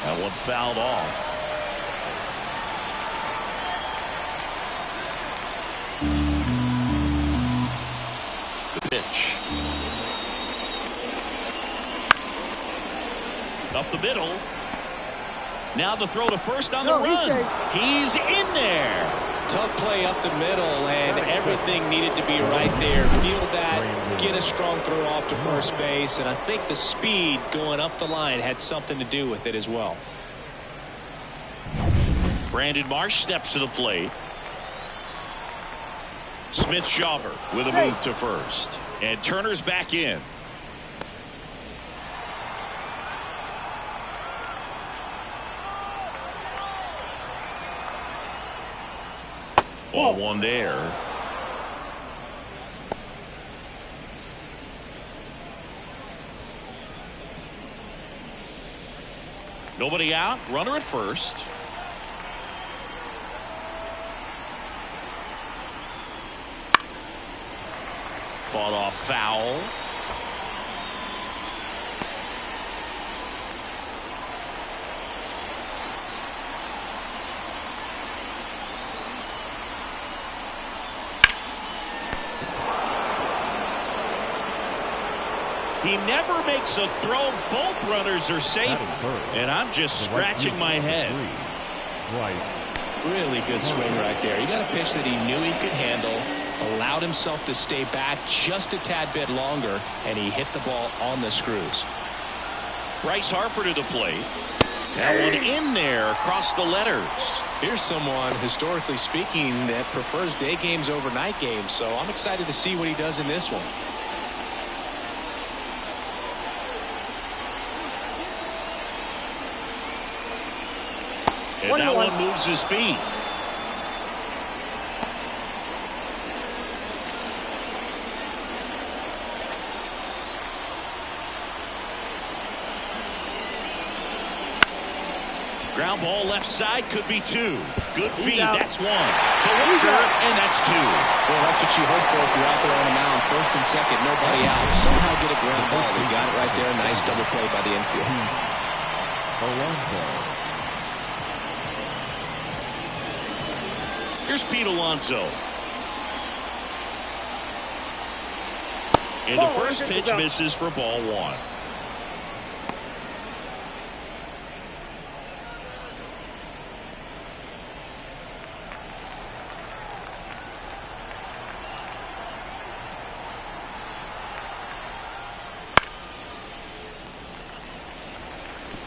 That one fouled off. The pitch. Up the middle. Now the throw to first on the run. He's in there. Tough play up the middle, and everything needed to be right there. Feel that, get a strong throw off to first base, and I think the speed going up the line had something to do with it as well. Brandon Marsh steps to the plate. Smith-Shawver with a move to first. And Turner's back in. Ball one there. Nobody out. Runner at first. Fought off foul. He never makes a throw. Both runners are safe. And I'm just scratching my head. Really good swing right there. He got a pitch that he knew he could handle, allowed himself to stay back just a tad bit longer, and he hit the ball on the screws. Bryce Harper to the plate. That one in there across the letters. Here's someone, historically speaking, that prefers day games over night games, so I'm excited to see what he does in this one. And that one moves his feet. Ground ball left side, could be two. Good feed, that's one. To Walker, and that's two. Well, that's what you hope for if you're out there on the mound. First and second, nobody out. Somehow get a ground ball. They got it right there. Nice double play by the infield. Here's Pete Alonso. And the first pitch misses for ball one.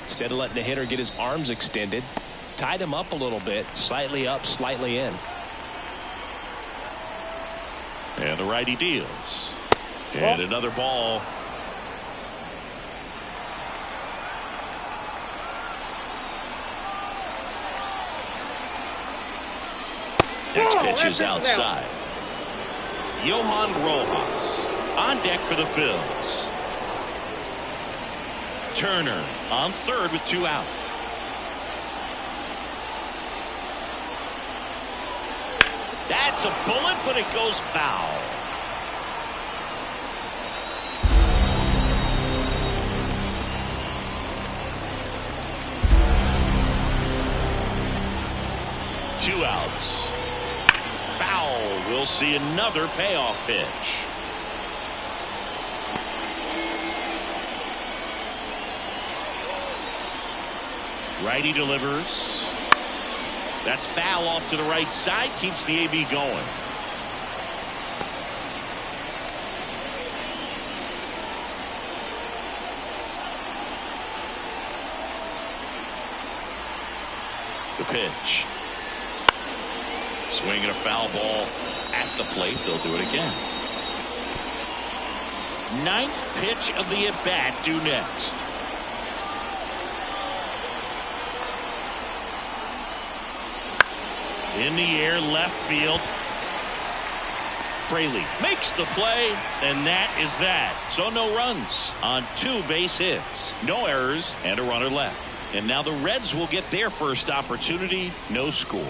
Instead of letting the hitter get his arms extended, tied him up a little bit, slightly up, slightly in. And the righty deals. And another ball. Next pitch is outside. Johan Rojas on deck for the Phillies. Turner on third with two out. That's a bullet, but it goes foul. Two outs. Foul. We'll see another payoff pitch. Righty delivers. That's foul off to the right side. Keeps the AB going. The pitch. Swinging a foul ball at the plate. They'll do it again. Ninth pitch of the at-bat due next. In the air, left field. Fraley makes the play, and that is that. So no runs on 2 base hits, no errors, and a runner left. And now the Reds will get their first opportunity. No score.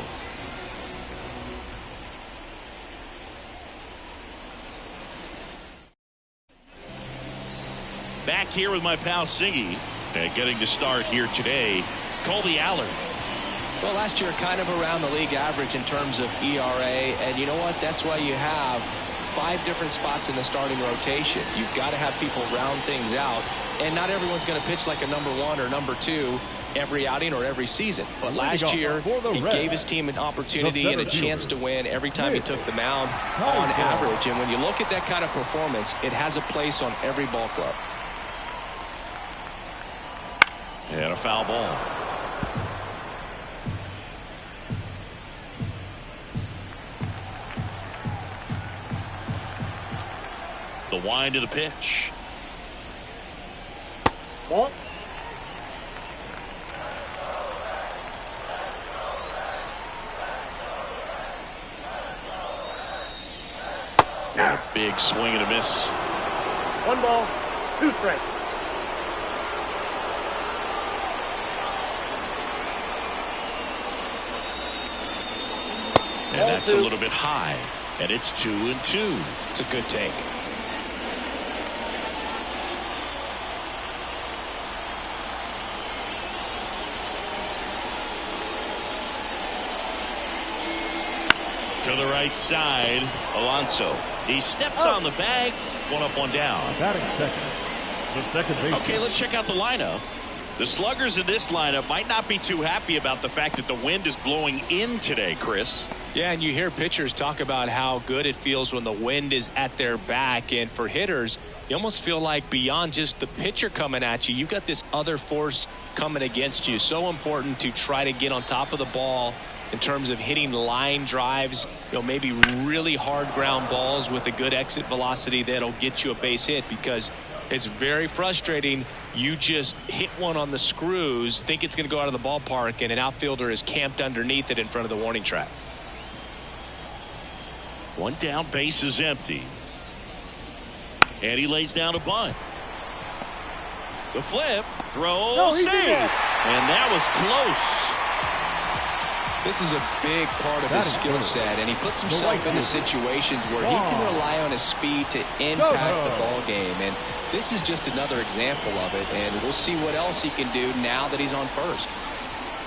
Back here with my pal Siggy, getting to start here today Colby Allard. Well, last year kind of around the league average in terms of ERA, and you know what? That's why you have 5 different spots in the starting rotation. You've got to have people round things out, and not everyone's going to pitch like a number 1 or number 2 every outing or every season. But last year, he gave his team an opportunity and a chance to win every time he took the mound on average. And when you look at that kind of performance, it has a place on every ball club. And a foul ball. The wind of the pitch. Ball. And a big swing and a miss. 1 ball, 2 strikes. And that's a little bit high. And it's 2-2. It's a good take. To the right side, Alonso. He steps on the bag. 1 up, 1 down. Batting second. The second base. Okay, let's check out the lineup. The sluggers in this lineup might not be too happy about the fact that the wind is blowing in today, Chris. Yeah, and you hear pitchers talk about how good it feels when the wind is at their back. And for hitters, you almost feel like beyond just the pitcher coming at you, you've got this other force coming against you. So important to try to get on top of the ball in terms of hitting line drives, maybe really hard ground balls with a good exit velocity that'll get you a base hit, because it's very frustrating. You just hit one on the screws, think it's going to go out of the ballpark, and an outfielder is camped underneath it in front of the warning track. 1 down, base is empty. And he lays down a bunt. The flip, throw, save. And that was close. This is a big part of his skill set, and he puts himself into situations where he can rely on his speed to impact the ball game. And this is just another example of it, and we'll see what else he can do now that he's on first.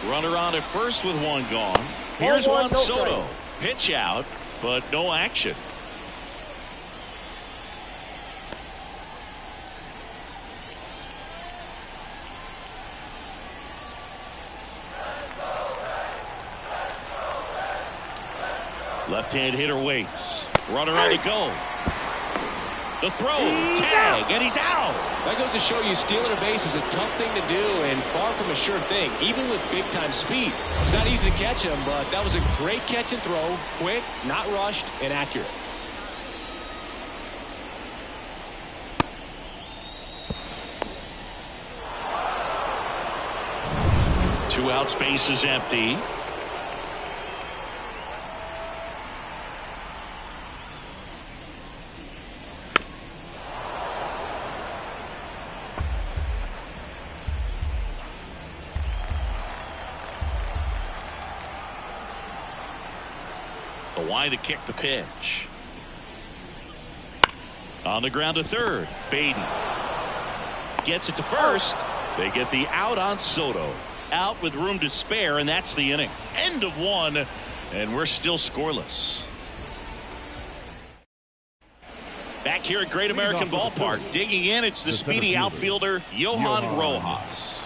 Runner on at first with 1 gone. Here's Juan Soto. Pitch out, but no action. Left-hand hitter waits. Runner on to go. The throw, tag, and he's out. That goes to show you stealing a base is a tough thing to do and far from a sure thing, even with big-time speed. It's not easy to catch him, but that was a great catch and throw. Quick, not rushed, and accurate. Two outs, base is empty. The wind to kick the pitch. On the ground to third. Baden gets it to first. They get the out on Soto. Out with room to spare, and that's the inning. End of 1, and we're still scoreless. Back here at Great American Ballpark, digging in, it's the speedy outfielder, Johan Rojas.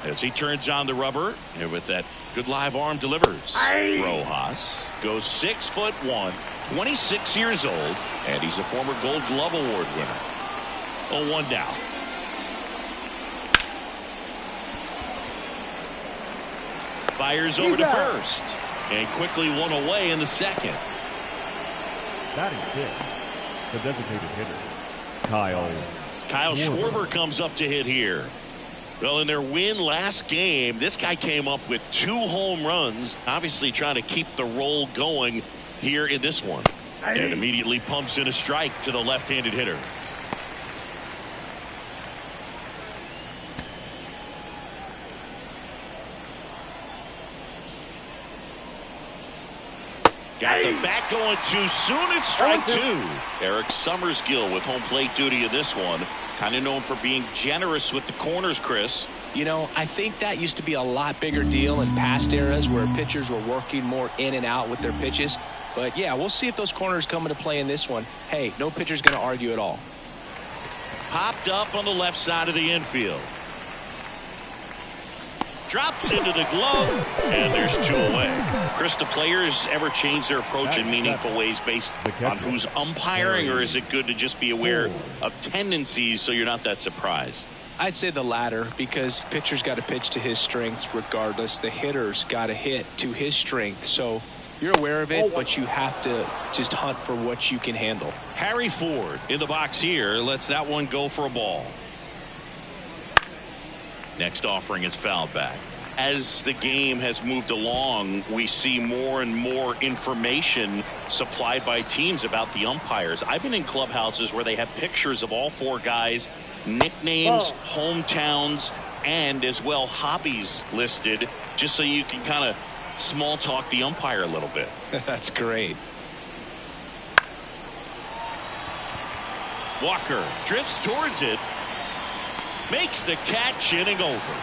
As he turns on the rubber, and with that good live arm delivers. Rojas goes 6'1", 26 years old, and he's a former Gold Glove Award winner. 0-1 down. Fires over to first, and quickly 1 away in the second. Batting fifth, the designated hitter, Kyle Schwarber comes up to hit here. Well, in their win last game, this guy came up with 2 home runs, obviously trying to keep the roll going here in this one. And immediately pumps in a strike to the left-handed hitter. Got the bat going too soon. It's strike 2. Eric Summersgill with home plate duty in this one. Kind of known for being generous with the corners, Chris. You know, I think that used to be a lot bigger deal in past eras where pitchers were working more in and out with their pitches. But, yeah, we'll see if those corners come into play in this one. Hey, no pitcher's going to argue at all. Popped up on the left side of the infield. Drops into the glove, and there's 2 away. Chris, do players ever change their approach in meaningful ways based on who's umpiring, or is it good to just be aware of tendencies so you're not that surprised? I'd say the latter, because pitcher's got to pitch to his strengths regardless. The hitter's got to hit to his strength. So you're aware of it, but you have to just hunt for what you can handle. Harry Ford in the box here lets that one go for a ball. Next offering is fouled back. As the game has moved along, we see more and more information supplied by teams about the umpires. I've been in clubhouses where they have pictures of all 4 guys, nicknames, hometowns, and as well hobbies listed, just so you can kind of small talk the umpire a little bit. That's great. Walker drifts towards it. Makes the catch, inning over.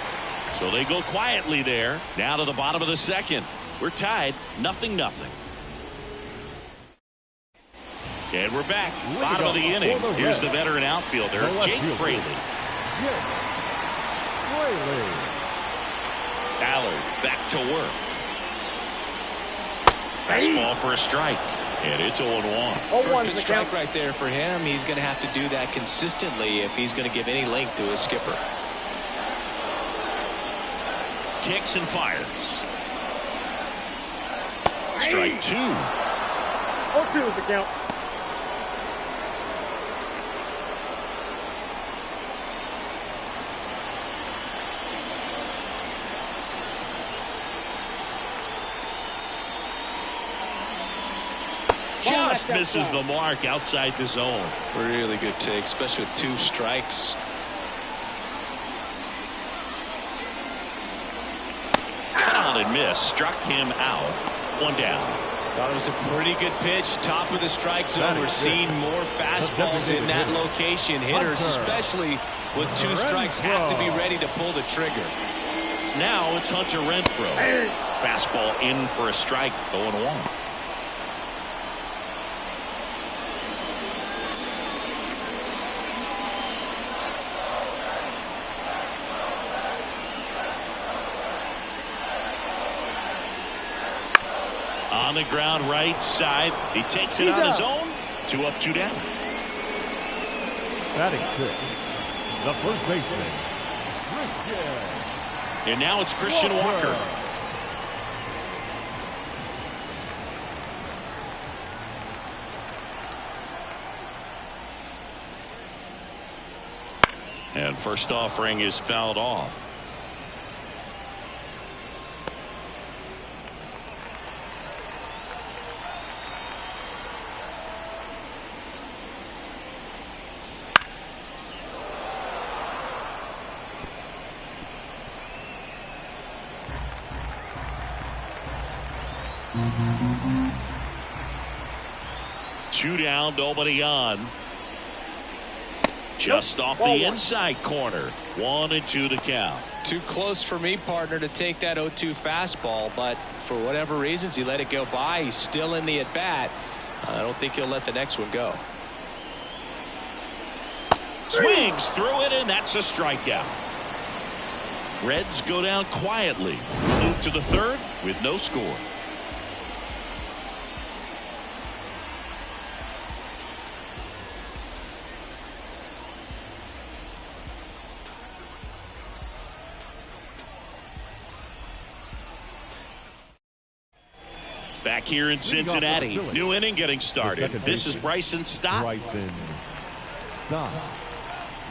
So they go quietly there. Now to the bottom of the 2nd. We're tied 0-0. And we're back. Bottom of the inning. Here's the veteran outfielder, Jake Fraley. Allard back to work. Fastball for a strike. And it's 0-1. First pitch strike right there for him. He's going to have to do that consistently if he's going to give any length to his skipper. Kicks and fires. Strike 2. 0-2 is the count. Just misses the mark outside the zone. Really good take, especially with 2 strikes. Cut on and miss. Struck him out. 1 down. Thought it was a pretty good pitch. Top of the strike zone. We're seeing more fastballs in that location. Hitters, especially with 2 strikes, have to be ready to pull the trigger. Now it's Hunter Renfroe. Fastball in for a strike. 0-1. On the ground right side. He takes it on his own. 2 up, 2 down. Batting 6. The first baseman. And now it's Christian Walker. And first offering is fouled off. Two down, nobody on. Just off the inside corner. 1-2 the count. Too close for me, partner, to take that 0-2 fastball, but for whatever reasons he let it go by. He's still in the at bat. I don't think he'll let the next one go. Swings through it, and that's a strikeout. Reds go down quietly. Move to the 3rd with no score. Back here in Cincinnati, new inning getting started. This is Bryson Stott.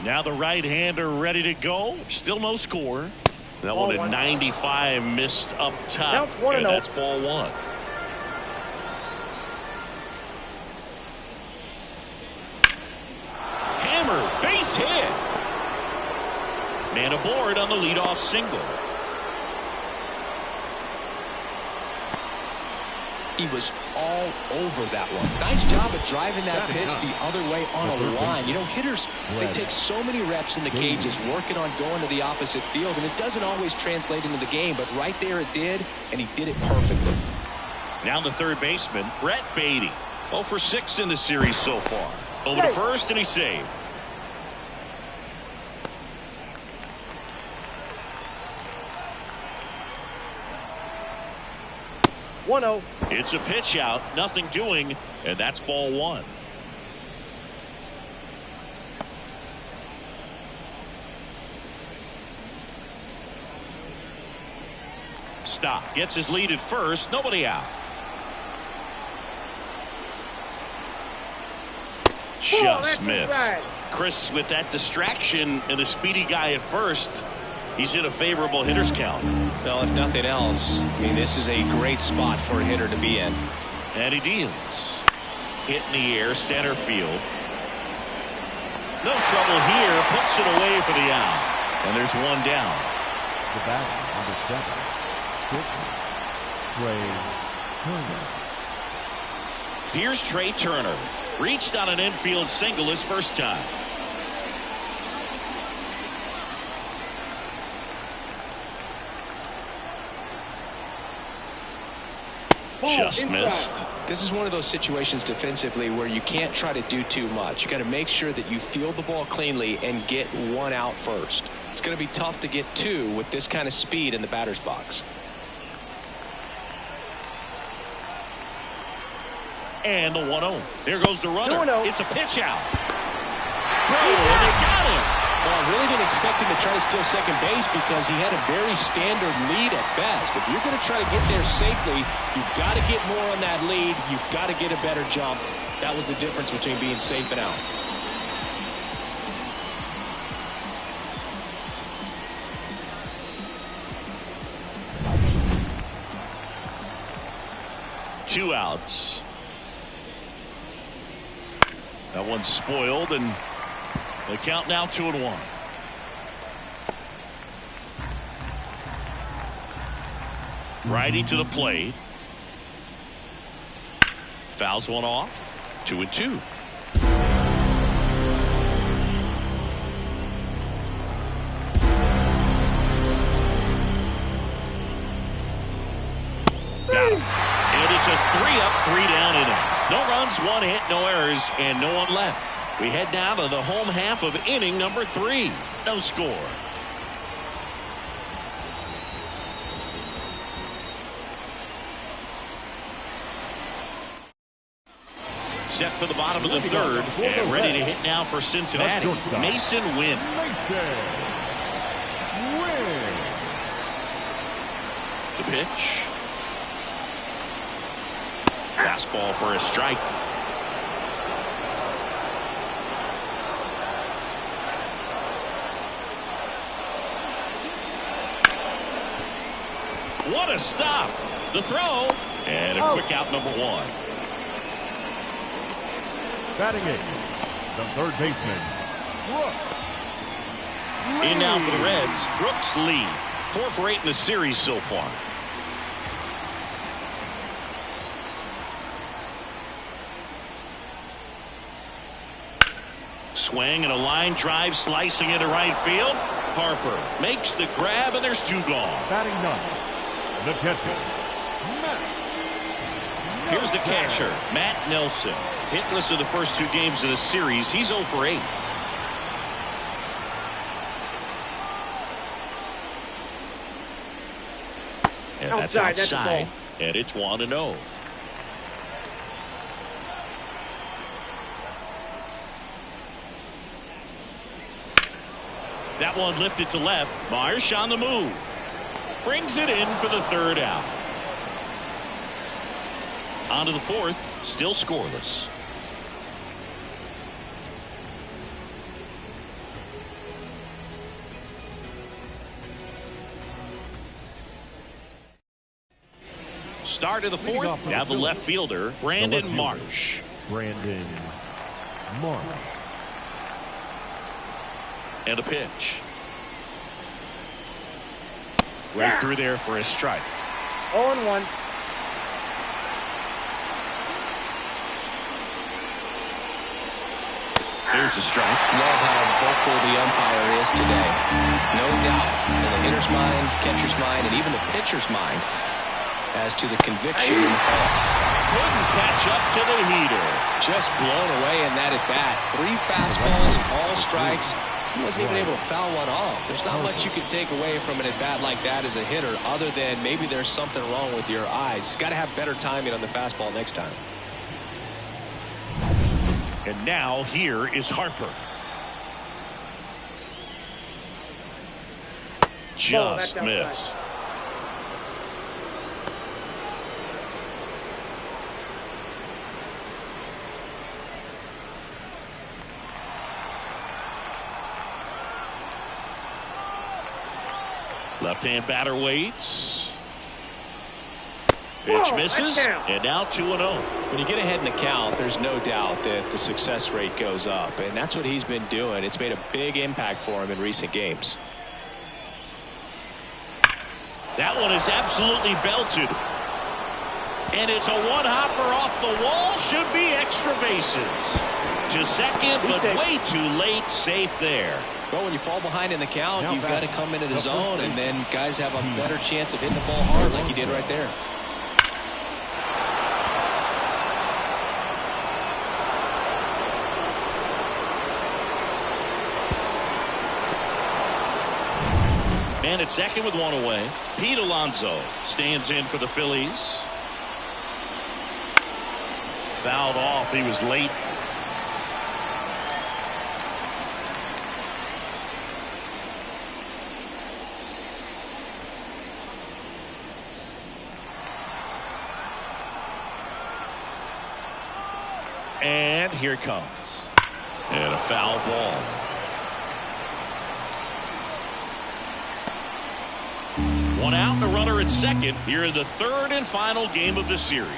Now the right-hander ready to go. Still no score. That one at 95 missed up top. And that's ball 1. Hammer, base hit. Man aboard on the leadoff single. He was all over that one. Nice job of driving that pitch the other way on a line. You know, hitters, they take so many reps in the cages working on going to the opposite field, and it doesn't always translate into the game, but right there it did, and he did it perfectly. Now the third baseman, Brett Beatty. 0 for 6 in the series so far. Over to first, and he's saved. It's a pitch out, nothing doing, and that's ball 1. Stop. Gets his lead at first. Nobody out. Just missed. Chris, with that distraction and a speedy guy at first, he's in a favorable hitter's count. Well, if nothing else, I mean, this is a great spot for a hitter to be in. And he deals. Hit in the air, center field. No trouble here. Puts it away for the out. And there's one down. The batter, number 7, Trey Turner. Here's Trey Turner. Reached on an infield single his first time. Just missed. This is one of those situations defensively where you can't try to do too much. You got to make sure that you field the ball cleanly and get one out first. It's going to be tough to get two with this kind of speed in the batter's box. And the 1-0. There goes the runner. It's a pitch out. And they got him. Well, I really didn't expect him to try to steal second base because he had a very standard lead at best. If you're going to try to get there safely, you've got to get more on that lead. You've got to get a better jump. That was the difference between being safe and out. Two outs. That one's spoiled, and the count now 2-1. Righty to the plate. Fouls one off. 2-2. Got him. And it's a 3-up, 3-down inning. No runs, 1 hit, no errors, and no one left. We head now to the home half of inning number 3. No score. Set for the bottom of the third, and ready to hit now for Cincinnati. Mason Wynn. The pitch. Fastball for a strike. What a stop. The throw. And a quick out, number 1. Batting it, the third baseman, Brooks. In now for the Reds, Brooks lead. 4 for 8 in the series so far. Swing and a line drive slicing into right field. Harper makes the grab, and there's 2 gone. Batting 9, the catcher, Matt. Here's the catcher, Matt Nelson. Hitless in the first 2 games of the series. He's 0 for 8. And that's outside. And it's 1-0. That one lifted to left. Marsh on the move. Brings it in for the 3rd out. On to the 4th. Still scoreless. Start of the 4th. Now the left fielder, Brandon Marsh. Brandon Marsh. And a pitch. Right through there for a strike. 0-1. Here's a strike. Love how vocal the umpire is today. No doubt in the hitter's mind, catcher's mind, and even the pitcher's mind as to the conviction in the call. Couldn't catch up to the heater. Just blown away in that at bat. 3 fastballs, all strikes. He wasn't even able to foul one off. There's not much you can take away from an at bat like that as a hitter, other than maybe there's something wrong with your eyes. Got to have better timing on the fastball next time. And now here is Harper. Just missed. Left-hand batter waits. Pitch misses, and now 2-0. When you get ahead in the count, there's no doubt that the success rate goes up, and that's what he's been doing. It's made a big impact for him in recent games. That one is absolutely belted. And it's a one-hopper off the wall. Should be extra bases. To second, but way too late. Safe there. Well, when you fall behind in the count, you've got to come into the zone, and then guys have a better chance of hitting the ball hard like you did right there. Man at second with one away. Pete Alonso stands in for the Phillies. Fouled off. He was late. And here it comes. And a foul ball. One out and a runner at second here in the third and final game of the series.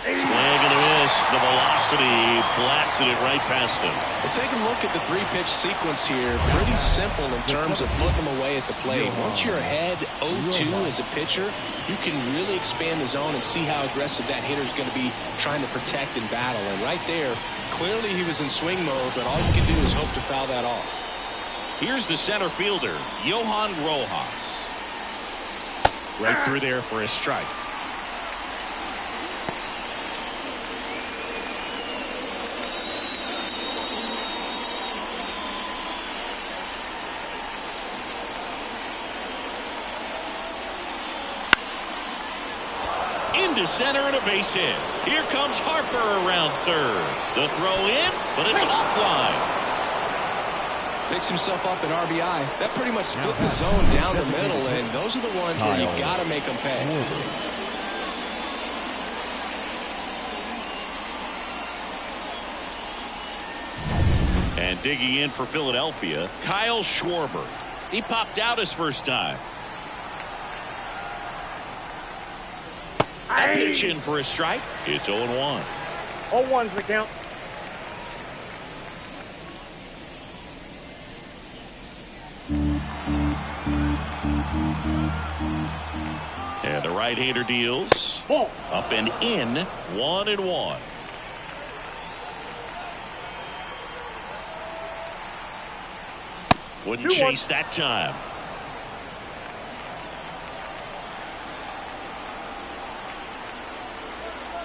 Swing and a miss. The velocity blasted it right past him. Well, take a look at the 3-pitch sequence here. Pretty simple in terms of putting them away at the plate. Once you're ahead 0-2 as a pitcher, you can really expand the zone and see how aggressive that hitter is going to be trying to protect and battle. And right there, clearly he was in swing mode, but all you can do is hope to foul that off. Here's the center fielder, Johan Rojas. Right through there for a strike. Into center and a base hit. Here comes Harper around third. The throw in, but it's offline. Picks himself up an RBI. That pretty much split the zone down the middle, and those are the ones where you got to make them pay. And digging in for Philadelphia, Kyle Schwarber. He popped out his first time. A pitch in for a strike. It's 0-1. 0-1's the count. And the right-hander deals. Ball. Up and in. 1-1. Wouldn't chase that time.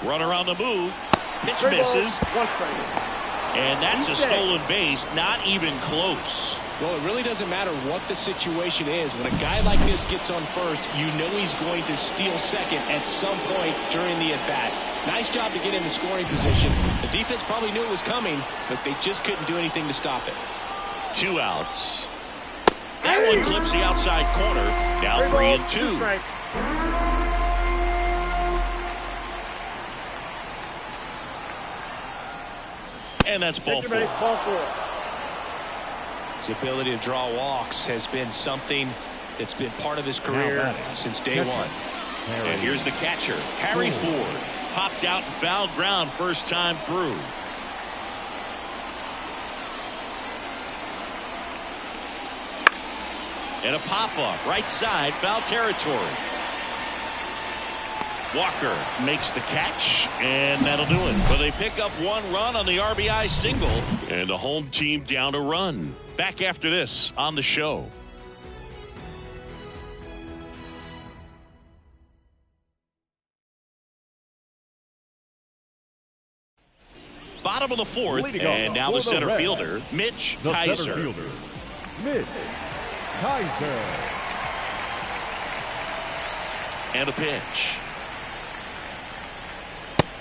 Runner on the move. Pitch misses. And that's a stolen base. Not even close. Well, it really doesn't matter what the situation is. When a guy like this gets on first, you know he's going to steal second at some point during the at-bat. Nice job to get into scoring position. The defense probably knew it was coming, but they just couldn't do anything to stop it. 2 outs. That one clips the outside corner. Now 3-2. And that's ball 4. His ability to draw walks has been something that's been part of his career since day one. And here's the catcher, Harry Ford. Popped out and fouled ground first time through. And a pop-up right side, foul territory. Walker makes the catch, and that'll do it. But they pick up one run on the RBI single, and the home team down a run. Back after this on the show. Bottom of the fourth, and now the center fielder, Mitch Kaiser. Mitch Kaiser. And a pitch.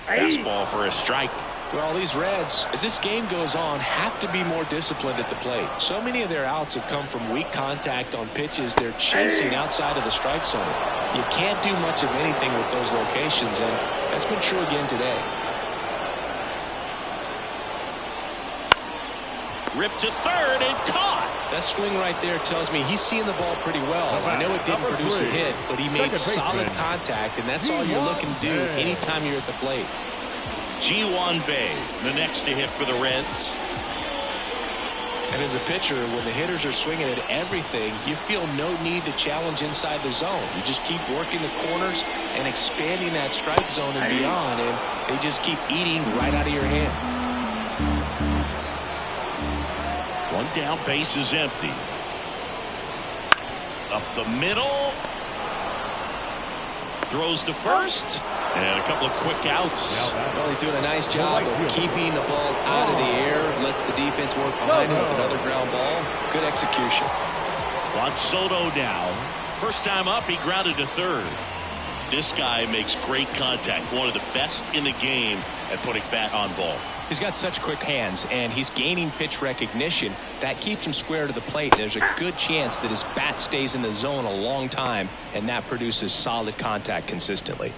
Fastball for a strike. Well, these Reds, as this game goes on, have to be more disciplined at the plate. So many of their outs have come from weak contact on pitches they're chasing outside of the strike zone. You can't do much of anything with those locations, and that's been true again today. Ripped to third and caught. That swing right there tells me he's seeing the ball pretty well. I know it didn't produce a hit, but he made solid contact, and that's all you're looking to do anytime you're at the plate. Ji-Hwan Bae, the next to hit for the Reds. And as a pitcher, when the hitters are swinging at everything, you feel no need to challenge inside the zone. You just keep working the corners and expanding that strike zone and beyond, and they just keep eating right out of your hand. One down, base is empty. Up the middle. Throws to first. And a couple of quick outs. Well, he's doing a nice job of keeping the ball out of the air. Lets the defense work behind him with another ground ball. Good execution. Juan Soto now. First time up, he grounded to third. This guy makes great contact. One of the best in the game at putting bat on ball. He's got such quick hands, and he's gaining pitch recognition. That keeps him square to the plate. There's a good chance that his bat stays in the zone a long time, and that produces solid contact consistently.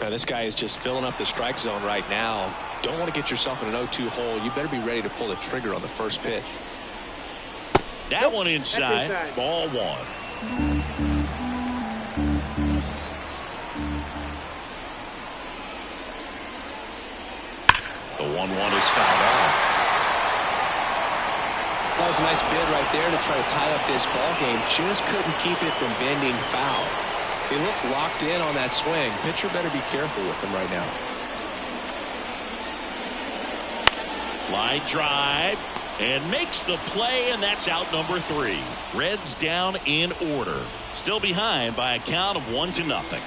Now, this guy is just filling up the strike zone right now. Don't want to get yourself in an 0-2 hole. You better be ready to pull the trigger on the first pitch. That one inside. Ball one. The 1-1 is fouled off. That was a nice bid right there to try to tie up this ball game. Just couldn't keep it from bending foul. He looked locked in on that swing. Pitcher better be careful with him right now. Line drive and makes the play, and that's out number 3. Reds down in order. Still behind by a count of 1-0.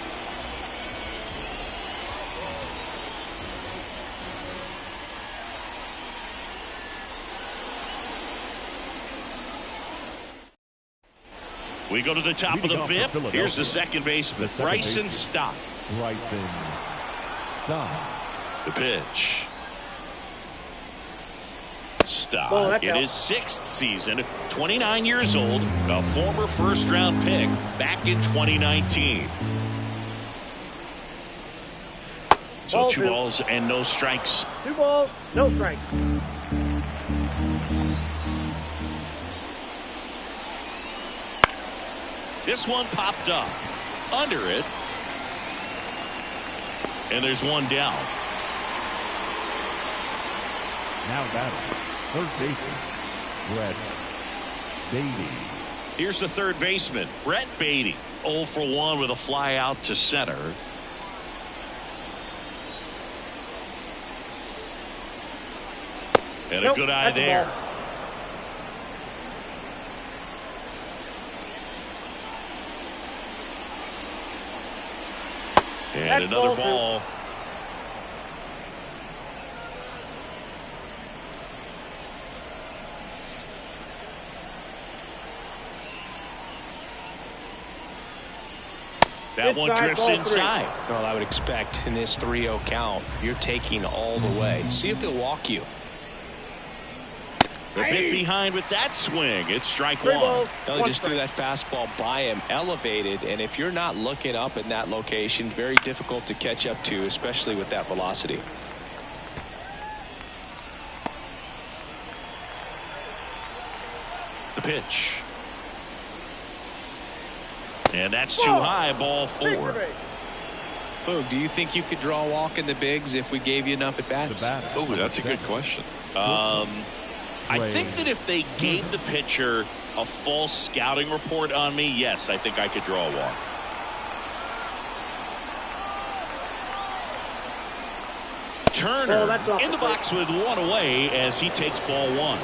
We go to the top of the 5th. Here's the second baseman, Bryson Stott. Bryson Stott. The pitch. Stott in his 6th season, 29 years old, a former first-round pick back in 2019. So 2 balls and no strikes. 2 balls, no strikes. This one popped up under it, and there's one down. Now batting, third baseman, Brett Beatty. Here's the third baseman, Brett Beatty, 0 for 1 with a fly out to center. And a good eye there. And another ball. That one drifts inside. Well, I would expect in this 3-0 count, you're taking all the way. See if he'll walk you. The bit behind with that swing. It's strike 1. Well, he just threw that fastball by him, elevated, and if you're not looking up in that location, very difficult to catch up to, especially with that velocity. The pitch. And that's too high, ball 4. Boog, do you think you could draw a walk in the bigs if we gave you enough at bats? Oh, that's a good question. I think that if they gave the pitcher a false scouting report on me, yes, I think I could draw a walk. Turner that's off in the box with one away as he takes ball one.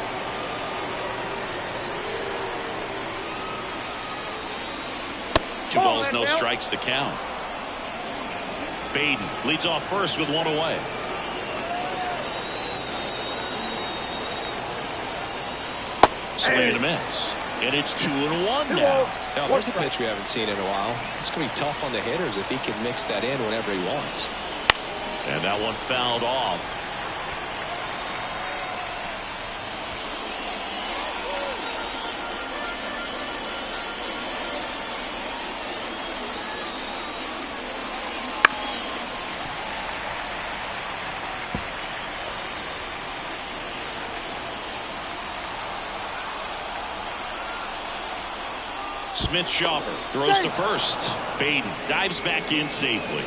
Two balls, no strikes to count. Baden leads off first with one away. Swing and a miss. And it's 2-1 now. Now, there's a pitch we haven't seen in a while. It's going to be tough on the hitters if he can mix that in whenever he wants. And that one fouled off. Smith-Shawver throws to first. Baden dives back in safely.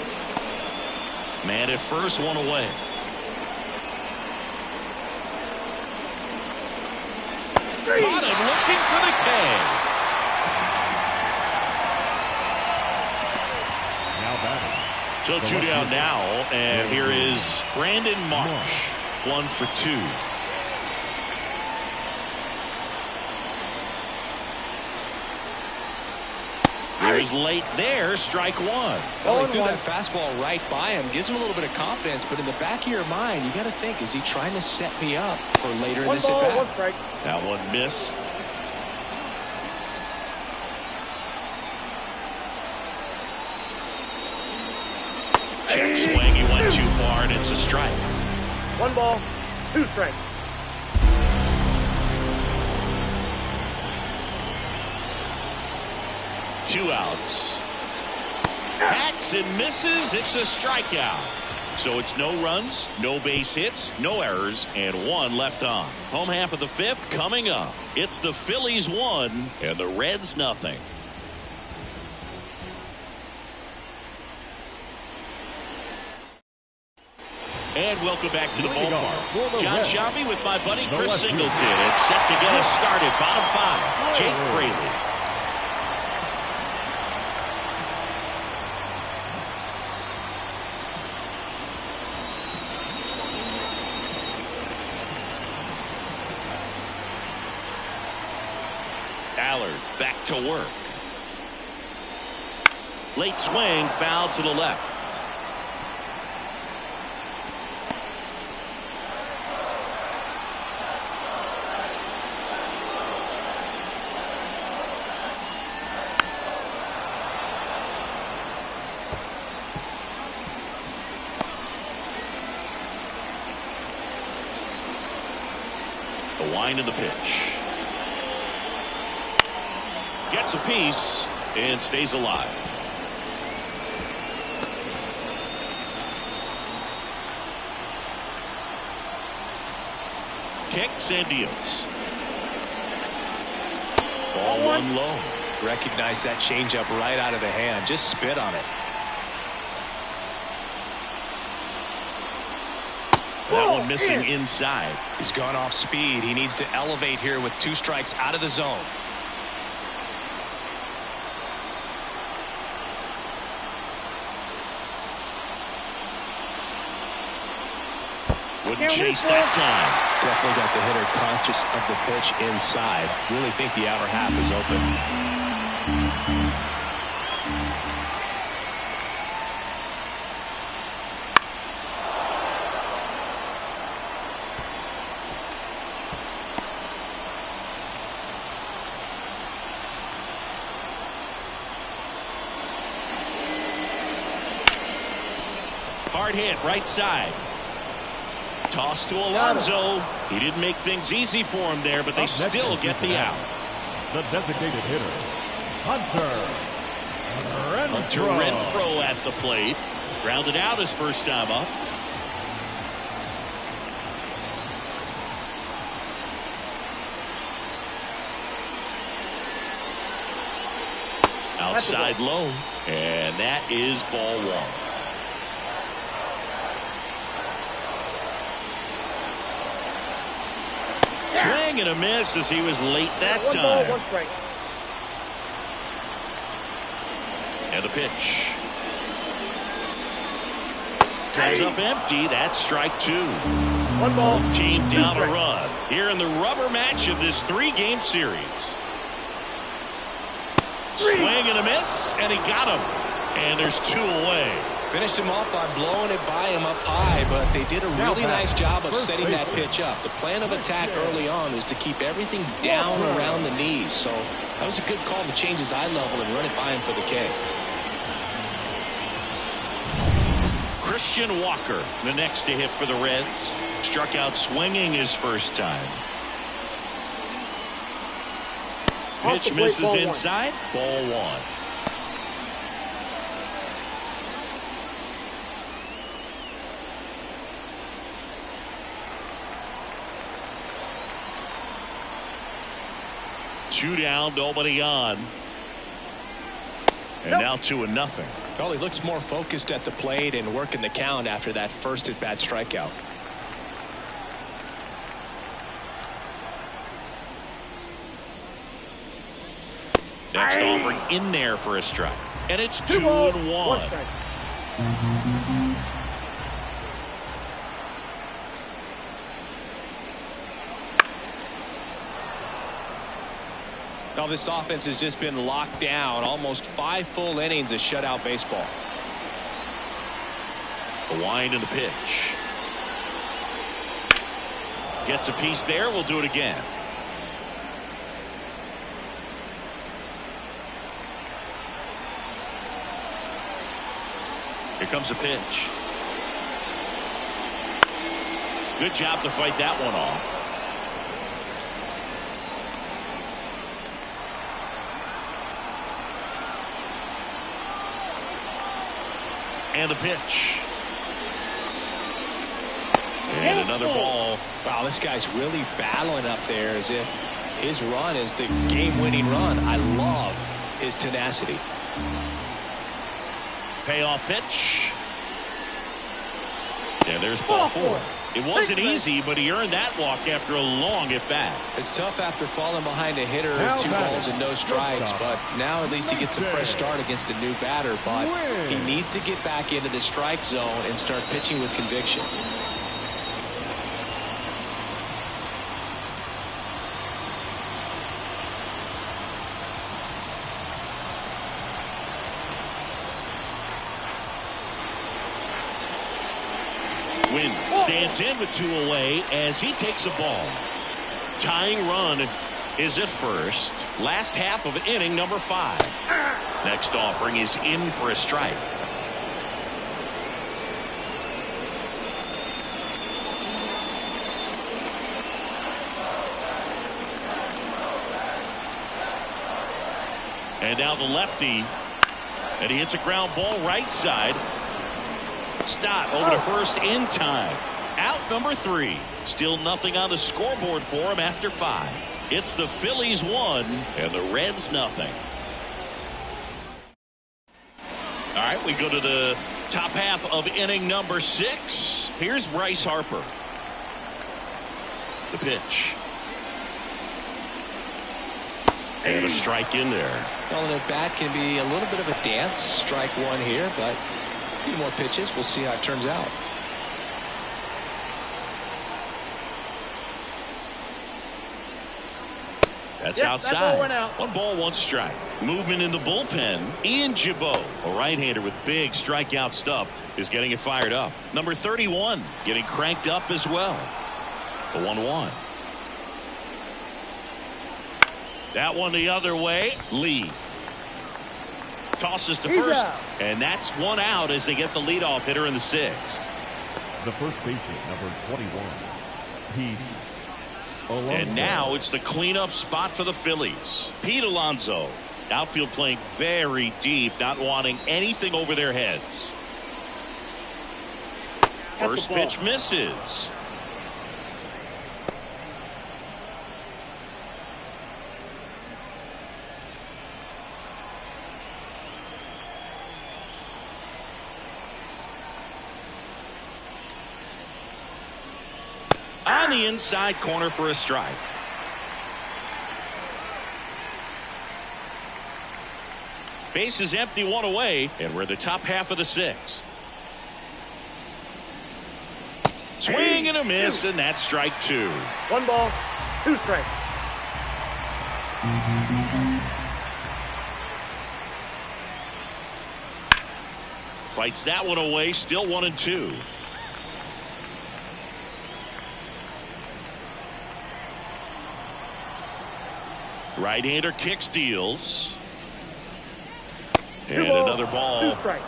Man at first, one away. Caught him looking for the K. Now batting. So two down now, and here is Brandon Marsh. 1 for 2. Here's late there, strike one. Well, he threw that fastball right by him. Gives him a little bit of confidence, but in the back of your mind, you got to think, is he trying to set me up for later in this at-bat? That one missed. Check swing, he went too far, and it's a strike. 1 ball, 2 strikes. Two outs. Hacks and misses. It's a strikeout. So it's no runs, no base hits, no errors, and 1 left on. Home half of the 5th coming up. It's the Phillies 1 and the Reds nothing. And welcome back to the ballpark. John Sharpie with my buddy Chris Singleton. It's set to get us started. Bottom 5. Jake Fraley. Allard back to work. Late swing, foul to the left. The wind of the pitch. Gets a piece and stays alive. Kicks and deals. Ball 1 low. Recognize that changeup right out of the hand. Just spit on it. That one missing inside. He's gone off speed. He needs to elevate here with 2 strikes out of the zone. Wouldn't chase that time. Definitely got the hitter conscious of the pitch inside. Really think the outer half is open. Hard hit right side. Toss to Alonso. He didn't make things easy for him there, but they still get the out. The designated hitter, Hunter Renfroe at the plate. Grounded out his first time up. Outside low, and that is ball 1. Swing and a miss as he was late that time. 1 ball, 1 strike. And the pitch. Comes up empty. That's strike 2. 1 ball. Team 2 down a strikes. run here in the rubber match of this 3-game series. Swing and a miss, and he got him. And there's 2 away. Finished him off by blowing it by him up high, but they did a really nice job of setting that pitch up. The plan of attack early on was to keep everything down around the knees. So that was a good call to change his eye level and run it by him for the K. Christian Walker, the next to hit for the Reds. Struck out swinging his first time. Pitch misses inside. Ball 1. Two down, nobody on. And now 2-0. Well, he looks more focused at the plate and working the count after that first at-bat strikeout. Next offering in there for a strike. And it's 2-1. Now this offense has just been locked down. Almost 5 full innings of shutout baseball. The wind and the pitch. Gets a piece there. We'll do it again. Here comes the pitch. Good job to fight that one off. And the pitch. And another ball. Wow, this guy's really battling up there as if his run is the game-winning run. I love his tenacity. Payoff pitch. And there's ball 4. It wasn't easy, but he earned that walk after a long at-bat. It's tough after falling behind a hitter, 2 balls and no strikes, but now at least he gets a fresh start against a new batter. But he needs to get back into the strike zone and start pitching with conviction. Wynn stands in with 2 away as he takes a ball. Tying run is at first. Last half of inning number 5. Next offering is in for a strike. And now the lefty. And he hits a ground ball right side. Stott over to first in time. Out number 3. Still nothing on the scoreboard for him after 5. It's the Phillies 1 and the Reds nothing. All right, we go to the top half of inning number 6. Here's Bryce Harper. The pitch. And a strike in there. Well, an at-bat can be a little bit of a dance. Strike 1 here, but a few more pitches. We'll see how it turns out. That's outside. One ball, 1 strike. Movement in the bullpen. Ian Gibaut, a right-hander with big strikeout stuff, is getting it fired up. Number 31 getting cranked up as well. The 1-1. That one the other way. Lee tosses to first, and that's 1 out as they get the leadoff hitter in the 6th. The first baseman, number 21, Pete Alonso. And now it's the cleanup spot for the Phillies. Pete Alonso, outfield playing very deep, not wanting anything over their heads. First pitch misses. On the inside corner for a strike. Base is empty, 1 away, and we're the top half of the 6th. Swing and a miss, and that's strike 2. 1 ball, 2 strikes. Fights that one away, still 1-2. Right-hander kicks, deals. And another ball. 2 strikes.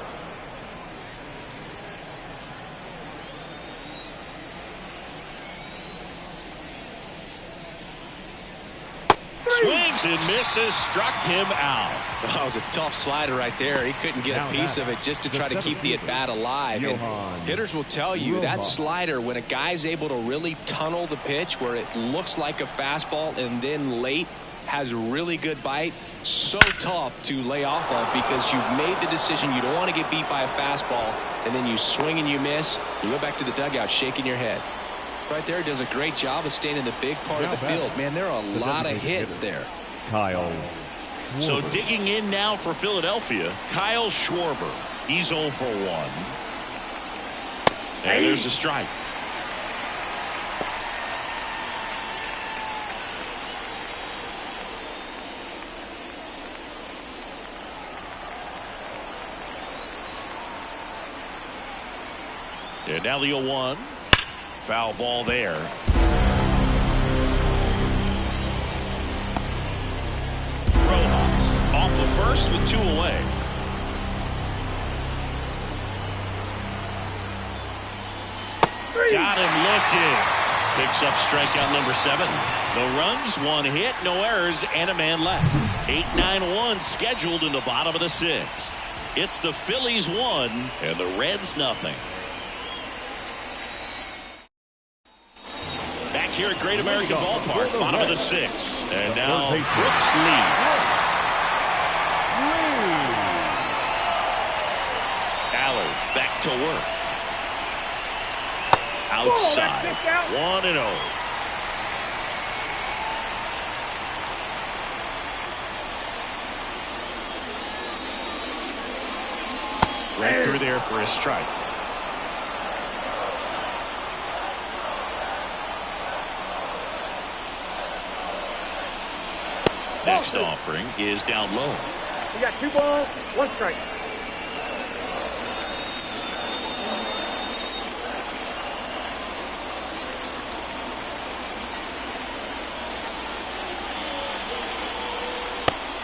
Swings and misses, struck him out. That was a tough slider right there. He couldn't get a piece of it just to try to keep the at-bat alive. And hitters will tell you that slider, when a guy's able to really tunnel the pitch where it looks like a fastball and then late has a really good bite, so tough to lay off of because you've made the decision you don't want to get beat by a fastball, and then you swing and you miss. You go back to the dugout shaking your head. Right there, does a great job of staying in the big part of the field. Man, there are a lot of hits there. Kyle. So digging in now for Philadelphia, Kyle Schwarber. He's 0 for 1. And there's a strike. And now the 0-1. Foul ball there. Rojas off the first with 2 away. Got him looking. Picks up strikeout number 7. No runs, 1 hit, no errors, and a man left. 8-9-1 scheduled in the bottom of the 6th. It's the Phillies 1 and the Reds nothing. Back here at Great American Ballpark, bottom of the 6th. And now Brooks lead. Allard back to work. Outside. 1-0. Right through there for a strike. Next offering is down low. You got 2 balls, 1 strike.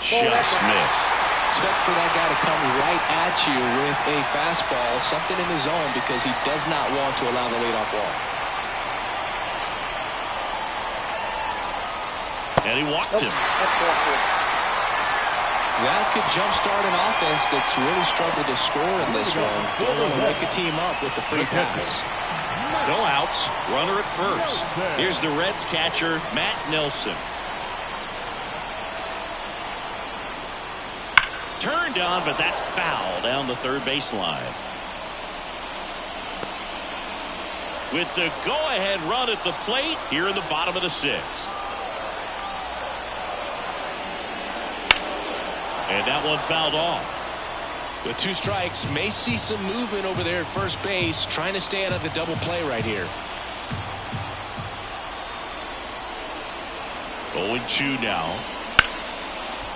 Just missed. Expect for that guy to come right at you with a fastball, something in the zone, because he does not want to allow the leadoff walk. And he walked him. That could jumpstart an offense that's really struggled to score in this one. Don't want to wake a team up with the free pass. No outs. Runner at first. Here's the Reds catcher, Matt Nelson. Turned on, but that's foul down the third baseline. With the go-ahead run at the plate here in the bottom of the 6th. And that one fouled off. With 2 strikes, may see some movement over there at first base, trying to stay out of the double play right here. 0-2 now.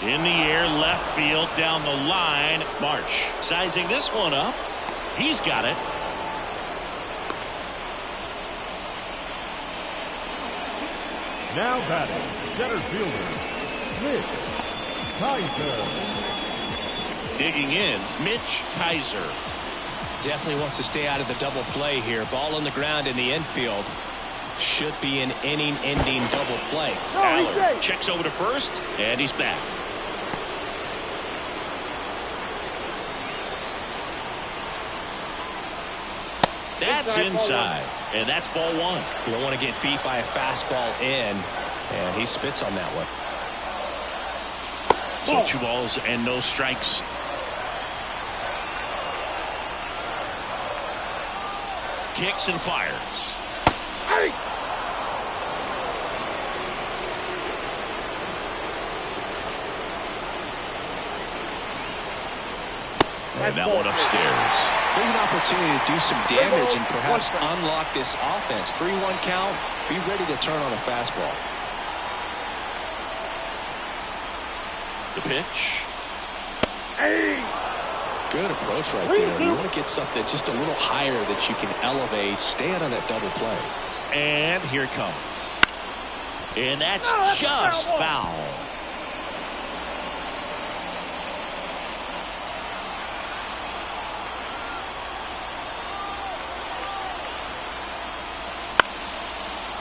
In the air, left field, down the line. Marsh sizing this one up. He's got it. Now batting, center fielder, Mitch Kaiser. Digging in, Mitch Kaiser. Definitely wants to stay out of the double play here. Ball on the ground in the infield. Should be an inning-ending double play. Allard checks over to first, and he's back. That's inside, and that's ball 1. You don't want to get beat by a fastball in, and he spits on that one. So 2 balls and no strikes. Kicks and fires. And that one upstairs. There's an opportunity to do some damage and perhaps unlock this offense. 3-1 count. Be ready to turn on a fastball. The pitch. Good approach right there. You want to get something just a little higher that you can elevate. Stay out of that double play. And here it comes. And that's just foul.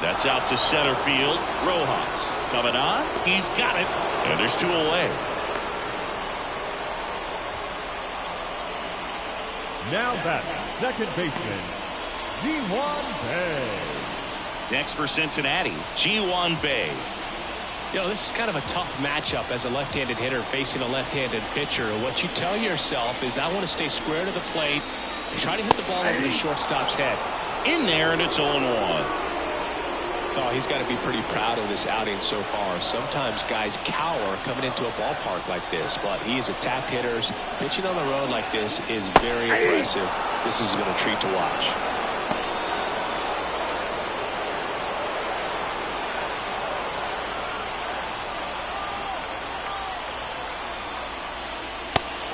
That's out to center field. Rojas coming on. He's got it. And there's 2 away. Now batting, second baseman, Ji-hwan Bae. Next for Cincinnati, Ji-hwan Bae. You know, this is kind of a tough matchup as a left-handed hitter facing a left-handed pitcher. What you tell yourself is, I want to stay square to the plate, try to hit the ball over the shortstop's head. In there, and it's 0-1. Oh, he's got to be pretty proud of this outing so far. Sometimes guys cower coming into a ballpark like this, but he has attacked hitters. Pitching on the road like this is very impressive. This has been a treat to watch.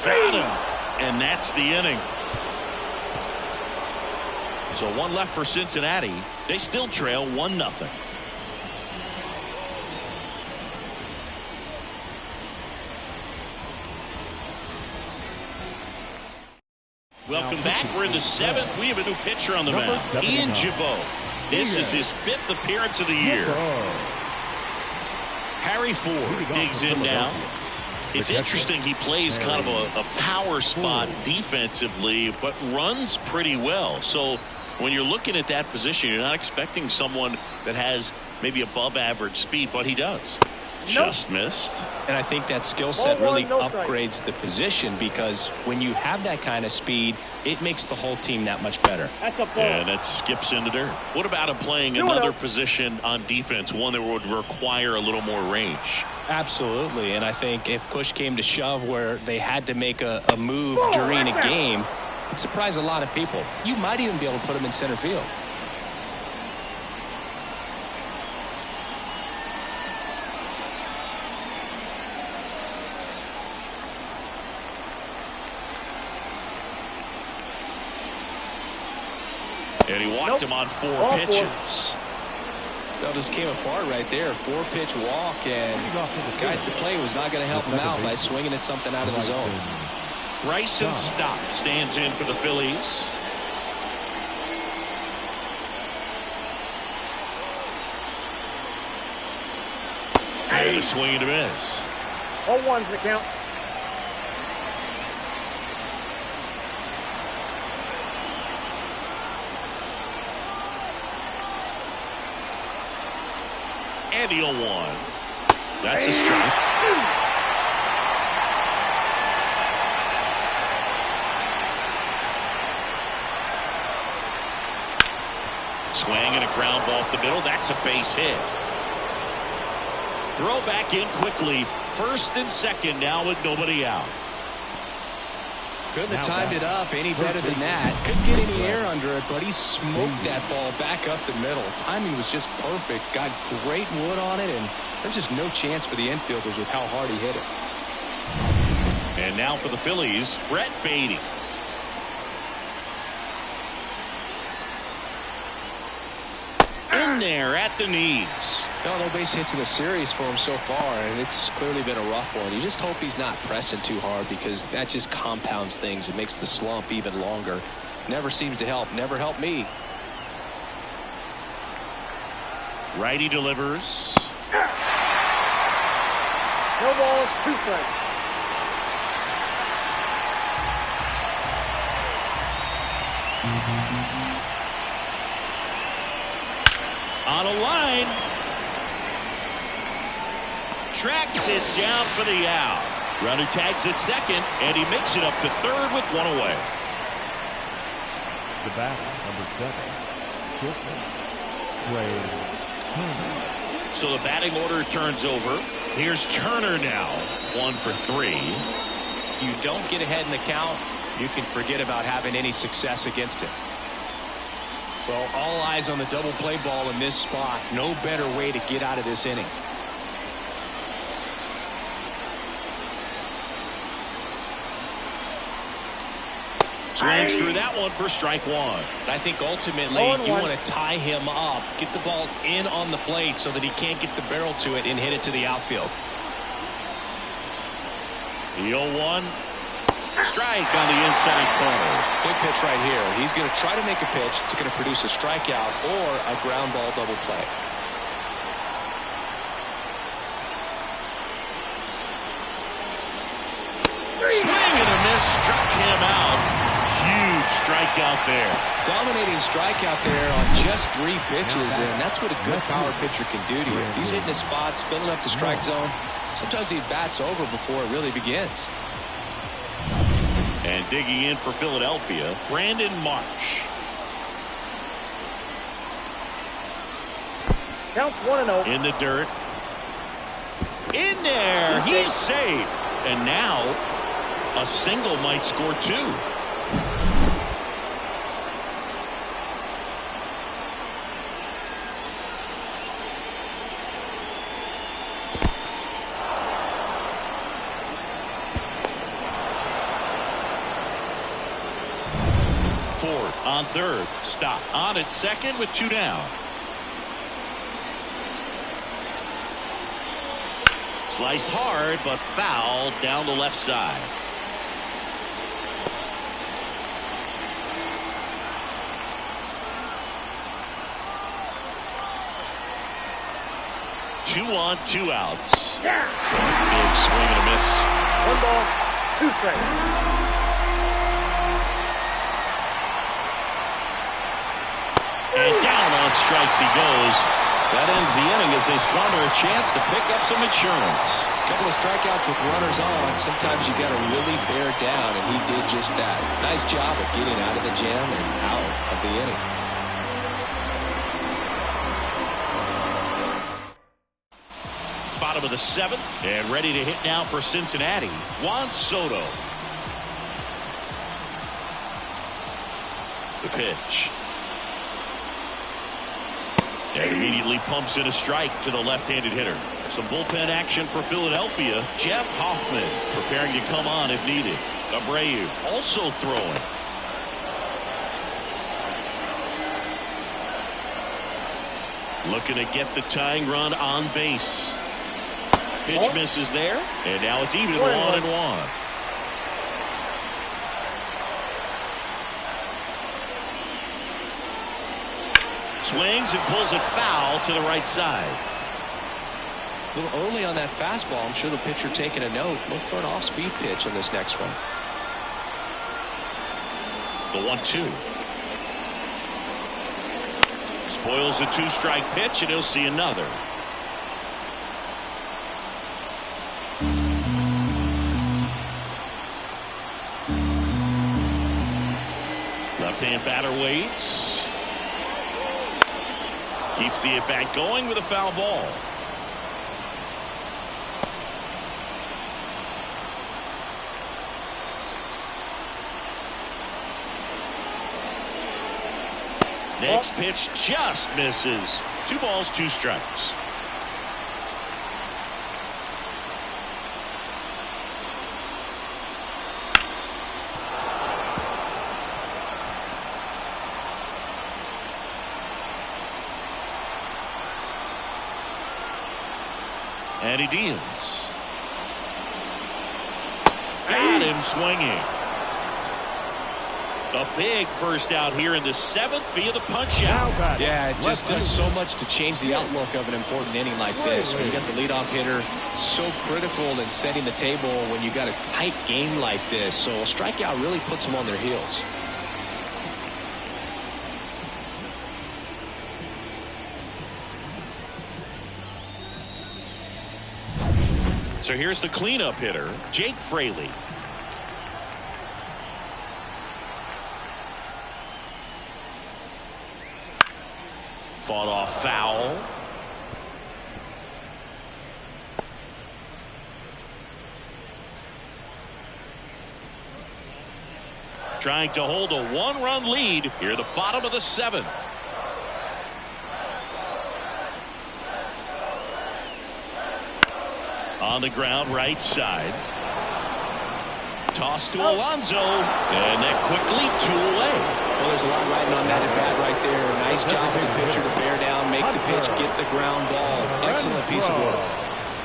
Got him. And that's the inning. So 1 left for Cincinnati. They still trail 1-0. Welcome back. We're in the 7th. We have a new pitcher on the mound. Ian Gibaut. This is his 5th appearance of the year. Harry Ford digs in now. It's interesting, he plays kind of a power spot defensively, but runs pretty well. So when you're looking at that position, you're not expecting someone that has maybe above average speed, but he does. Just missed. And I think that skill set really upgrades the position, because when you have that kind of speed, it makes the whole team that much better. And that skips into dirt. What about him playing another position on defense, one that would require a little more range? Absolutely. And I think if push came to shove where they had to make a move during a game, it'd surprise a lot of people. You might even be able to put him in center field. And he walked him on 4 pitches. That just came apart right there. 4-pitch walk, and the guy at the plate was not going to help him out by swinging at something out of the zone. Bryson Stott stands in for the Phillies. And a swing and a miss. 0-1's the count. And the 0-1. That's a strike. Swing and a ground ball up the middle. That's a base hit. Throw back in quickly. First and second now with nobody out. Couldn't have timed it up any better than that. Couldn't get any air under it, but he smoked that ball back up the middle. Timing was just perfect. Got great wood on it, and there's just no chance for the infielders with how hard he hit it. And now for the Phillies, Brett Beatty. In there at the knees. No base hits in the series for him so far, and it's clearly been a rough one. You just hope he's not pressing too hard, because that just compounds things. It makes the slump even longer. Never seems to help. Never helped me. Righty delivers. No balls, 2 strikes. On a line. Tracks it down for the out. Runner tags at second, and he makes it up to third with 1 away. The batter, number 7, Turner. So the batting order turns over. Here's Turner now, 1 for 3. If you don't get ahead in the count, you can forget about having any success against him. Well, all eyes on the double play ball in this spot. No better way to get out of this inning. Swings through that one for strike one. I think ultimately you want to tie him up, get the ball in on the plate so that he can't get the barrel to it and hit it to the outfield. The 0-1. Strike on the inside corner. Big pitch right here. He's going to try to make a pitch that's going to produce a strikeout or a ground ball double play. Swing and a miss. Struck him out. Huge strikeout there. Dominating strikeout there on just 3 pitches, and that's what a good power pitcher can do to you. He's hitting his spots, filling up the strike zone. Sometimes he bats over before it really begins. And digging in for Philadelphia, Brandon Marsh. Counts 1-0. In the dirt. In there. He's safe. And now a single might score 2. Ford on third. Stop. On at second with 2 down. Sliced hard, but foul down the left side. Two on, 2 outs. Yeah. Big swing and a miss. 1 ball, 2 strikes. And down on strikes he goes. That ends the inning as they squander a chance to pick up some insurance. A couple of strikeouts with runners on. Sometimes you got to really bear down, and he did just that. Nice job of getting out of the jam and out of the inning. Bottom of the 7th, and ready to hit now for Cincinnati, Juan Soto. The pitch. And immediately pumps in a strike to the left-handed hitter. Some bullpen action for Philadelphia. Jeff Hoffman preparing to come on if needed. Abreu also throwing. Looking to get the tying run on base. Pitch misses there, and now it's even 1-1. Swings and pulls it foul to the right side. A little early on that fastball. I'm sure the pitcher taking a note. Look for an off-speed pitch on this next one. The 1-2. Spoils the 2-strike pitch, and he'll see another. Left-hand batter waits. Keeps the at-bat going with a foul ball. Next pitch just misses. 2 balls, 2 strikes. And he deals. Got him swinging. A big first out here in the 7th via the punch out. Yeah, it just does so much to change the outlook of an important inning like this. When you got the leadoff hitter, so critical in setting the table when you got a tight game like this. So a strikeout really puts them on their heels. So here's the cleanup hitter, Jake Fraley. Fought off foul. trying to hold a one-run lead here at the bottom of the 7th. On the ground, right side. Toss to Alonso, and then quickly 2 away. Well, there's a lot riding on that at bat right there. Nice job of the pitcher to bear down, make the pitch, get the ground ball. Excellent piece of work.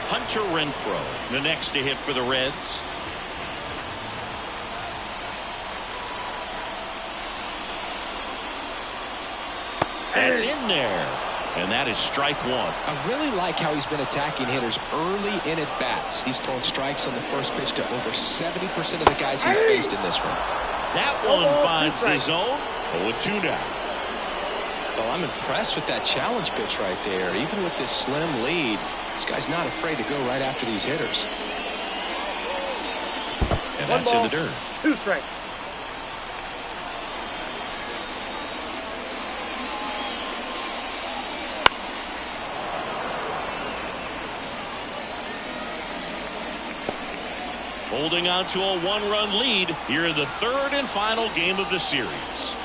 Hunter Renfroe, the next to hit for the Reds. That's in there. And that is strike 1. I really like how he's been attacking hitters early in at bats. He's thrown strikes on the first pitch to over 70% of the guys he's faced in this one. That one finds the zone. 0-2 now. Well, I'm impressed with that challenge pitch right there. Even with this slim lead, this guy's not afraid to go right after these hitters. And that's in the dirt. 2 strikes. Holding on to a one-run lead here in the 3rd and final game of the series.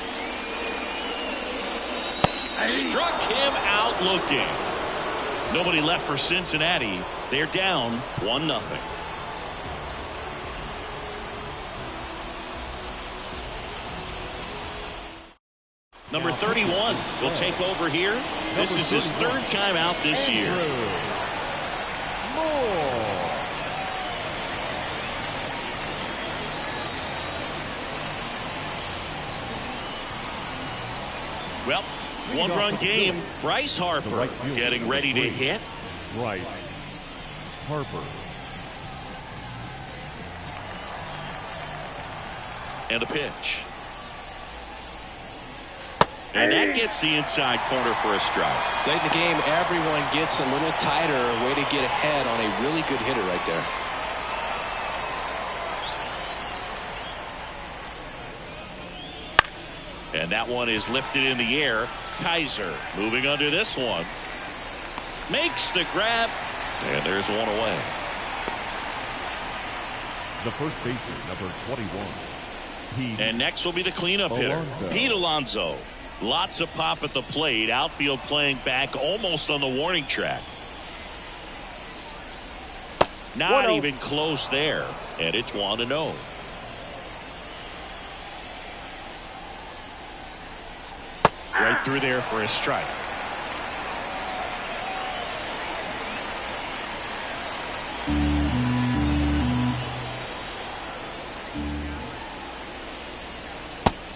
Struck him out looking. Nobody left for Cincinnati. They're down 1-0. Number 31 will take over here. This is his 3rd time out this year. Well, one-run game. Bryce Harper getting ready to hit. Bryce Harper. And a pitch. And that gets the inside corner for a strike. Late in the game, everyone gets a little tighter. A way to get ahead on a really good hitter right there. And that one is lifted in the air. Kaiser moving under this one. Makes the grab. And there's one away. The first baseman, number 21. And next will be the cleanup hitter, Pete Alonso. Lots of pop at the plate. Outfield playing back almost on the warning track. Not even close there. And it's 1-0. Right through there for a strike.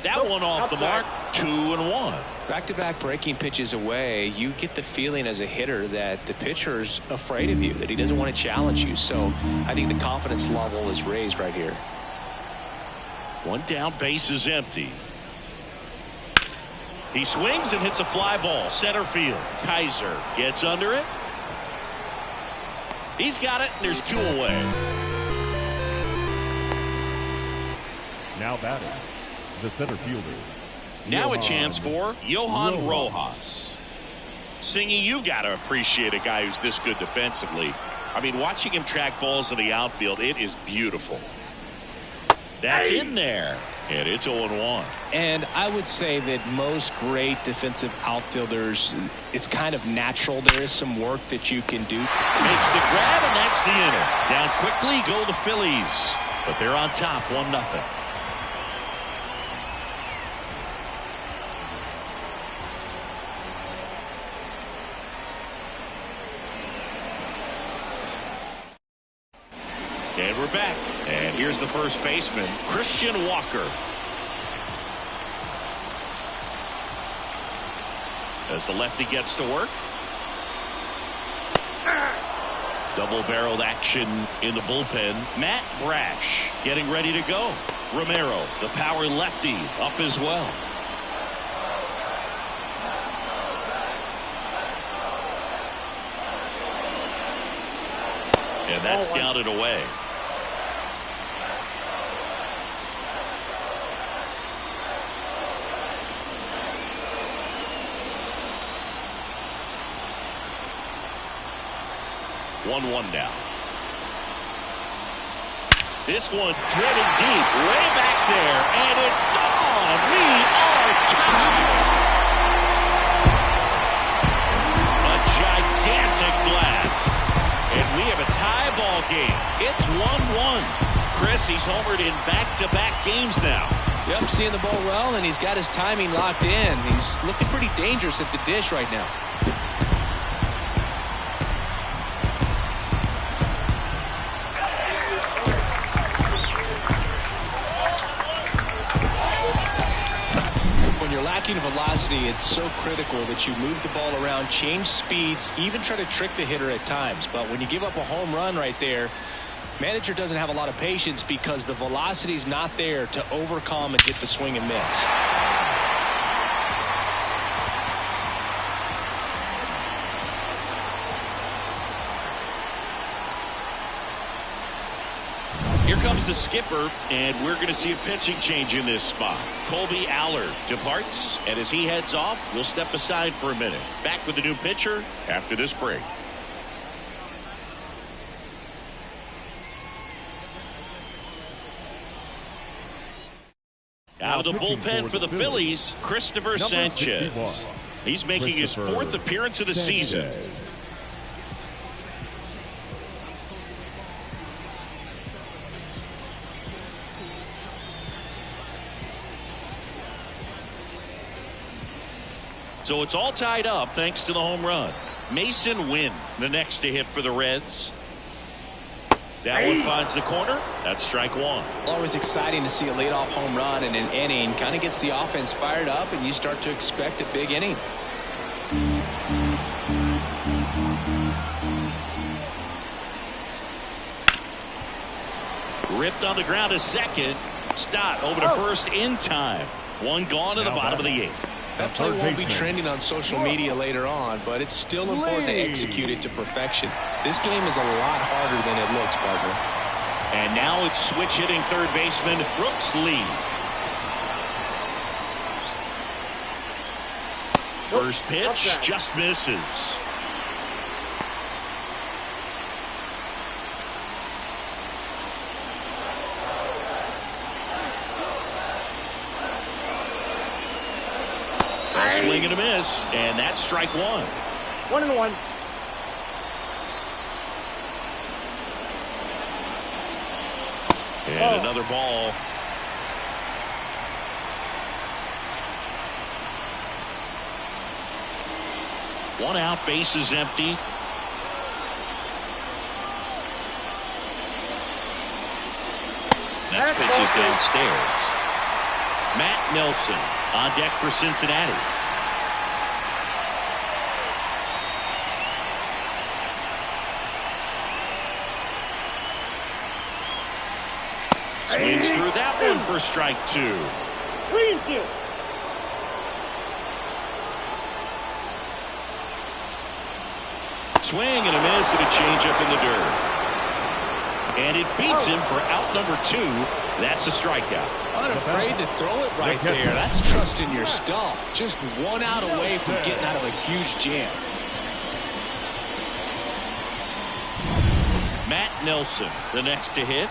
That one off the mark. 2-1. Back-to-back breaking pitches away, you get the feeling as a hitter that the pitcher's afraid of you, that he doesn't want to challenge you. So I think the confidence level is raised right here. One down, base is empty. He swings and hits a fly ball. Center field. Kaiser gets under it. He's got it, and there's 2 away. Now batting, the center fielder. Now a chance for Johan Rojas. Singy, you got to appreciate a guy who's this good defensively. I mean, watching him track balls in the outfield, it is beautiful. That's in there. And it's 0-1. And I would say that most great defensive outfielders, it's kind of natural. There is some work that you can do. Makes the grab, and that's the inning. Down quickly go the Phillies. But they're on top 1-0. And we're back. And here's the first baseman, Christian Walker. As the lefty gets to work. Double-barreled action in the bullpen. Matt Brash getting ready to go. Romero, the power lefty, up as well. And that's down and away. One now. This one driven deep, way back there, and it's gone. We are tied. A gigantic blast. And we have a tie ball game. It's 1-1. Chris, he's homered in back-to-back games now. Yep, seeing the ball well, and he's got his timing locked in. He's looking pretty dangerous at the dish right now. When you're lacking velocity, it's so critical that you move the ball around, change speeds, even try to trick the hitter at times. But when you give up a home run right there, manager doesn't have a lot of patience because the velocity's not there to overcome and get the swing and miss. Here comes the skipper, and we're going to see a pitching change in this spot. Colby Allard departs, and as he heads off, we'll step aside for a minute. Back with the new pitcher after this break. Out of the bullpen for the Phillies, Christopher Sanchez. He's making his fourth appearance of the season. So it's all tied up thanks to the home run. Mason Wynn, the next to hit for the Reds. That one finds the corner. That's strike one. Always exciting to see a leadoff home run in an inning. Kind of gets the offense fired up, and you start to expect a big inning. Ripped on the ground to second. Stott over to first in time. One gone in the bottom of the eighth. That play won't be trending on social media later on, but it's still important to execute it to perfection. This game is a lot harder than it looks, partner. And now it's switch hitting third baseman Brooks Lee. First pitch just misses. A swing and a miss, and that's strike one. 1-1. And another ball. One out, base is empty. Next pitch is downstairs. Matt Nelson on deck for Cincinnati. Swings through that one for strike two. 3-2. Swing and a miss and a changeup in the dirt. And it beats him for out number two. That's a strikeout. Unafraid to throw it right there. That's trusting your stuff. Just one out away from getting out of a huge jam. Matt Nelson, the next to hit.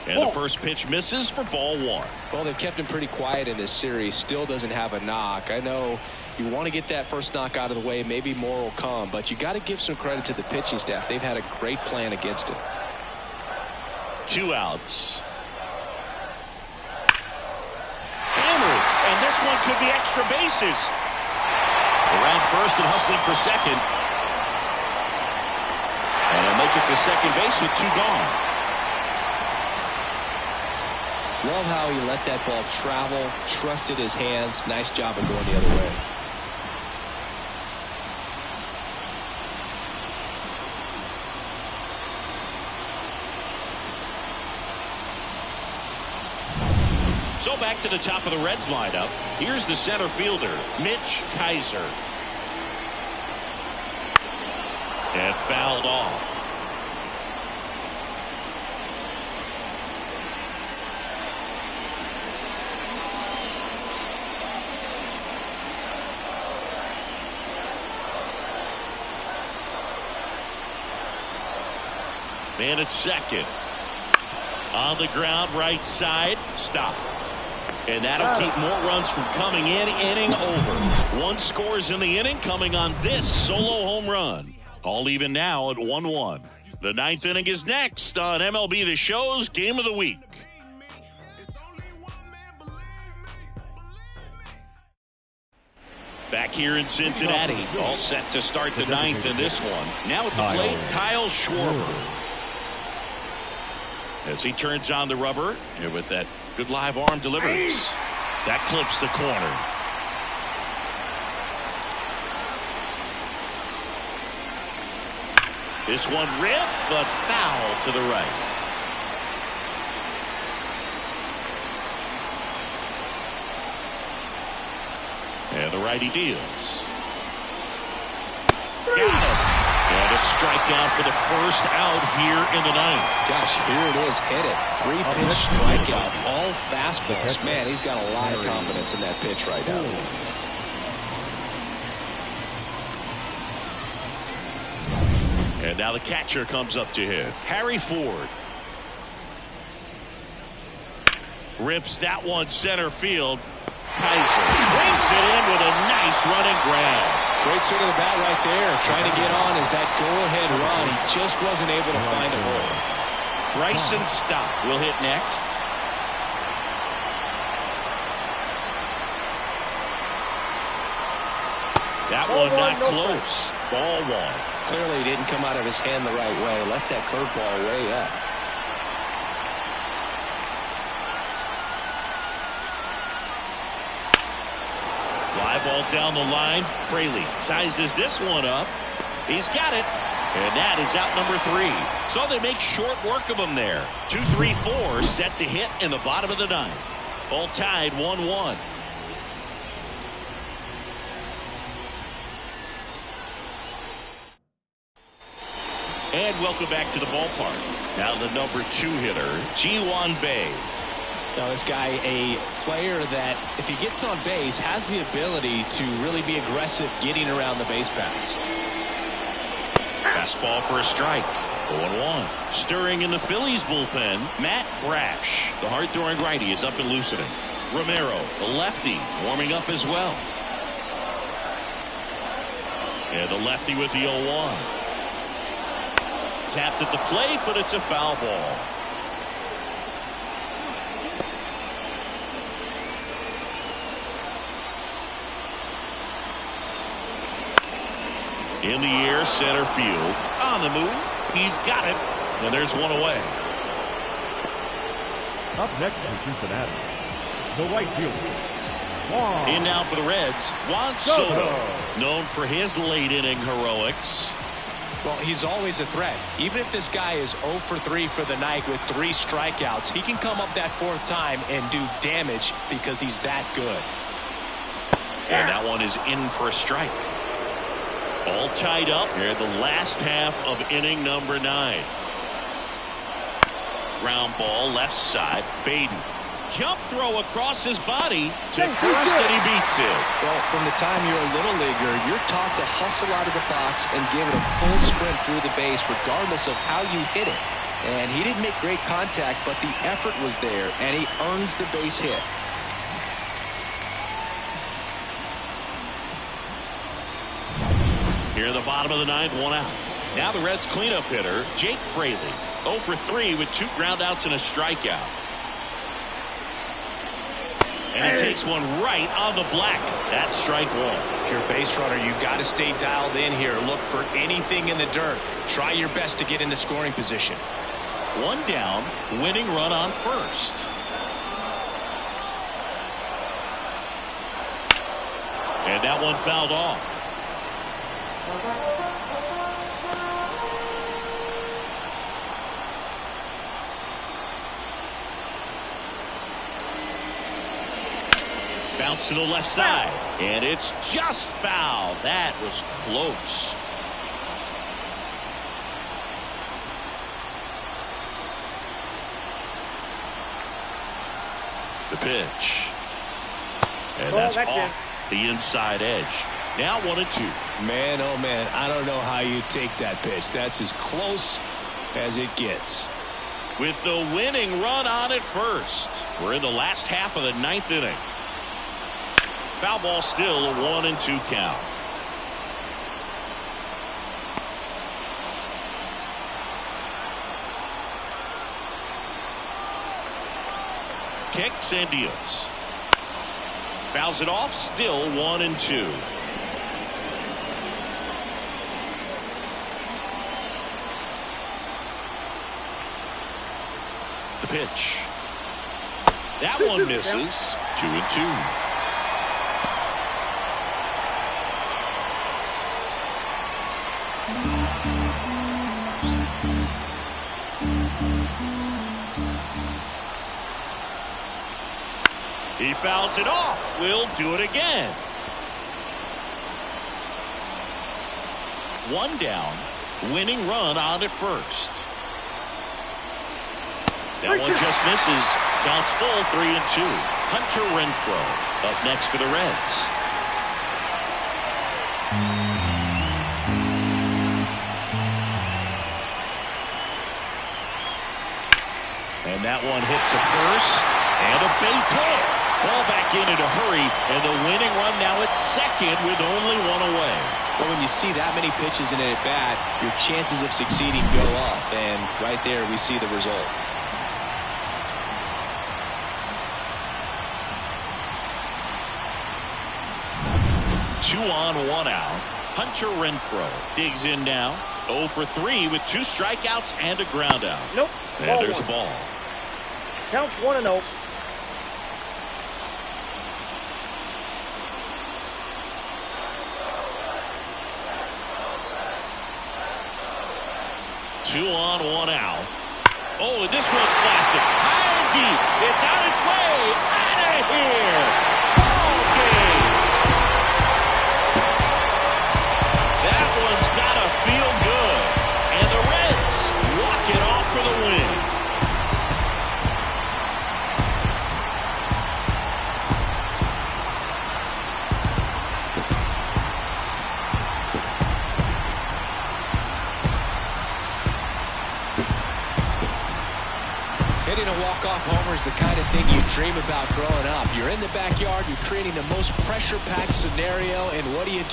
And the first pitch misses for ball one. Well, they've kept him pretty quiet in this series. Still doesn't have a knock. I know you want to get that first knock out of the way. Maybe more will come, but you got to give some credit to the pitching staff. They've had a great plan against it. Two outs. Hammered, and this one could be extra bases. Around first and hustling for second. And they'll make it to second base with two gone. Love how he let that ball travel, trusted his hands. Nice job of going the other way. So back to the top of the Reds lineup. Here's the center fielder, Mitch Kaiser. And fouled off. Man at second. On the ground, right side. Stop. And that'll keep more runs from coming in. Inning over. One scores in the inning coming on this solo home run. All even now at 1-1. The ninth inning is next on MLB The Show's Game of the Week. Back here in Cincinnati, all set to start the ninth in this one. Now at the plate, Kyle Schwarber. As he turns on the rubber, and with that good live arm delivers. That clips the corner. This one ripped, but foul to the right. And the righty deals. Got him. And a strikeout for the first out here in the ninth. Gosh, here it is. Hit it. 3-pitch strikeout. All fastballs. Man, he's got a lot of confidence in that pitch right now. And now the catcher comes up to hit. Harry Ford. Rips that one center field. Kaiser brings it in with a nice running grab. Great swing of the bat right there. Trying to get on as that go-ahead run. He just wasn't able to find a hole. Bryson Stott will hit next. That one not close. Ball one. Clearly he didn't come out of his hand the right way. Left that curveball way up. Fly ball down the line. Fraley sizes this one up. He's got it. And that is out number 3. So they make short work of him there. 2-3-4 set to hit in the bottom of the ninth. All tied 1-1. And welcome back to the ballpark. Now the number 2 hitter, Ji-Hwan Bae. Now this guy, a player that if he gets on base has the ability to really be aggressive getting around the base paths. Fastball for a strike. 0-1. Stirring in the Phillies bullpen, Matt Brash. The hard-throwing righty is up and loosening. Romero, the lefty, warming up as well. And the lefty with the 0-1. Tapped at the plate, but it's a foul ball. In the air, center field. On the move. He's got it. And there's one away. Up next for Cincinnati, the right fielder. In now for the Reds, Juan Soto. Known for his late inning heroics. Well, he's always a threat. Even if this guy is 0 for 3 for the night with 3 strikeouts, he can come up that 4th time and do damage because he's that good. And that one is in for a strike. All tied up here, the last half of inning number 9. Ground ball left side. Baden. Jump throw across his body to first, and he beats it. Well, from the time you're a little leaguer, you're taught to hustle out of the box and give it a full sprint through the base regardless of how you hit it. And he didn't make great contact, but the effort was there, and he earns the base hit. Here in the bottom of the 9th, 1 out. Now the Reds cleanup hitter, Jake Fraley. 0 for 3 with 2 groundouts and a strikeout. And he takes one right on the black. That's strike 1. If you're a base runner, you've got to stay dialed in here. Look for anything in the dirt. Try your best to get into scoring position. 1 down, winning run on first. And that one fouled off. Bounce to the left side, and it's just foul. That was close. The pitch, and that's off the inside edge. Now 1-2. Man, oh man, I don't know how you take that pitch. That's as close as it gets. With the winning run on at first. We're in the last half of the 9th inning. Foul ball, still a 1-2 count. Kicks and deals. Fouls it off, still 1-2. The pitch. That one misses. 2-2. He fouls it off. We'll do it again. One down. Winning run on at first. That one just misses. Counts full, 3-2. Hunter Renfroe up next for the Reds. And that one hit to first. And a base hit. Ball back in a hurry. And the winning run now at second with only one away. But when you see that many pitches in an at-bat, your chances of succeeding go up. And right there we see the result. Two on, one out. Hunter Renfroe digs in now. 0 for 3 with 2 strikeouts and a ground out. Nope. And there's a ball. Counts 1-0. Two on, one out. Oh, this one's blasted. High and deep. It's on its way. Out of here. Ball game. That one's got to feel good. And the Reds walk it off for the win. Hitting a walk-off homer is the kind of thing you dream about growing up. You're in the backyard, you're creating the most pressure-packed scenario, and what do? You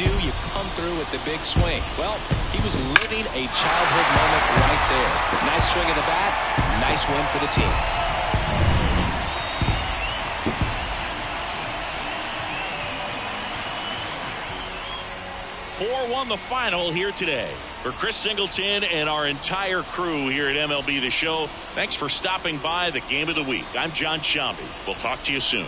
come through with the big swing. Well, he was living a childhood moment right there. Nice swing of the bat, nice win for the team. Won the final here today. For Chris Singleton and our entire crew here at MLB The Show, thanks for stopping by the Game of the Week. I'm John Shambi. We'll talk to you soon.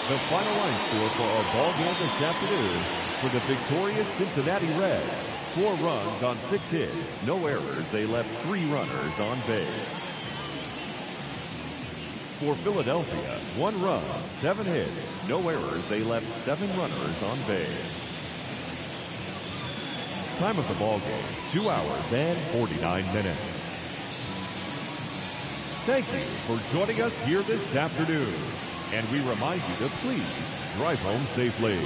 The final line score for our ball game this afternoon for the victorious Cincinnati Reds. 4 runs on 6 hits, no errors. They left 3 runners on base. For Philadelphia, 1 run, 7 hits, no errors. They left 7 runners on base. Time of the ball game, 2 hours and 49 minutes. Thank you for joining us here this afternoon. And we remind you to please drive home safely.